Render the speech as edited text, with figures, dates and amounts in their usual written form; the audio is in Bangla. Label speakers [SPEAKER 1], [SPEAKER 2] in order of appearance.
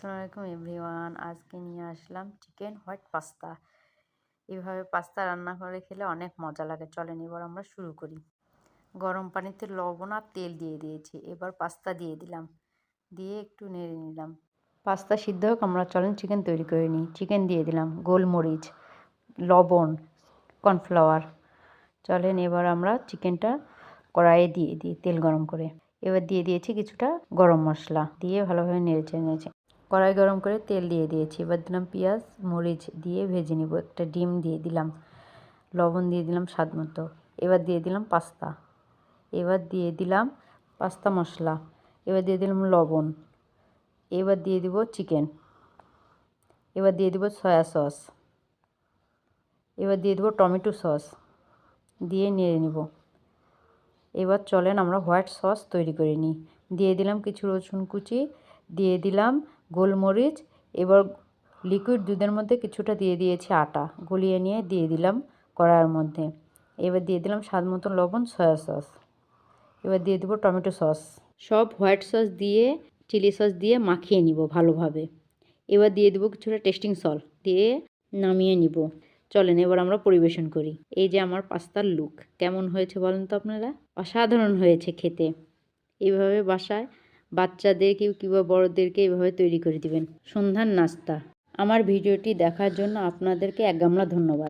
[SPEAKER 1] আসসালামু আলাইকুম এভরিওয়ান। আজকে নিয়ে আসলাম চিকেন হোয়াইট পাস্তা। এভাবে পাস্তা রান্না করে খেলে অনেক মজা লাগে। চলেন এবার আমরা শুরু করি। গরম পানিতে লবণ আর তেল দিয়ে দিয়েছি। এবার পাস্তা দিয়ে দিলাম, দিয়ে একটু নেড়ে নিলাম। পাস্তা সিদ্ধ হোক, আমরা চলেন চিকেন তৈরি করে নিই। চিকেন দিয়ে দিলাম, গোলমরিচ, লবণ, কর্নফ্লাওয়ার। চলেন এবার আমরা চিকেনটা কড়াইয়ে দিয়ে দিই তেল গরম করে। এবার দিয়ে দিয়েছি কিছুটা গরম মশলা, দিয়ে ভালোভাবে নেড়েছে। কড়াই গরম করে তেল দিয়ে দিয়েছি। এবার দিলাম পেঁয়াজ, মরিচ দিয়ে ভেজে নিব। একটা ডিম দিয়ে দিলাম, লবণ দিয়ে দিলাম স্বাদ মতো। এবার দিয়ে দিলাম পাস্তা, এবার দিয়ে দিলাম পাস্তা মশলা, এবার দিয়ে দিলাম লবণ, এবার দিয়ে দিব চিকেন, এবার দিয়ে দিব সয়া সস, এবার দিয়ে দিব টমেটো সস, দিয়ে নেড়ে নিব। এবার চলেন আমরা হোয়াইট সস তৈরি করে নিই। দিয়ে দিলাম কিছু রসুন কুচি, দিয়ে দিলাম গোলমরিচ। এবার লিকুইড দুধের মধ্যে কিছুটা দিয়ে দিয়েছি আটা, গলিয়ে নিয়ে দিয়ে দিলাম কড়াইয়ের মধ্যে। এবার দিয়ে দিলাম স্বাদ মতো লবণ, সয়া সস, এবার দিয়ে দেবো টমেটো সস। সব হোয়াইট সস দিয়ে চিলি সস দিয়ে মাখিয়ে নিব ভালোভাবে। এবার দিয়ে দেবো কিছুটা টেস্টিং সল্ট, দিয়ে নামিয়ে নিব। চলেন এবার আমরা পরিবেশন করি। এই যে আমার পাস্তার লুক, কেমন হয়েছে বলেন তো আপনারা? অসাধারণ হয়েছে খেতে। এইভাবে বাসায় বাচ্চাদেরকে কিংবা বড়দেরকে এইভাবে তৈরি করে দিবেন, সন্ধ্যার নাস্তা। আমার ভিডিওটি দেখার জন্য আপনাদেরকে এক গামলা ধন্যবাদ।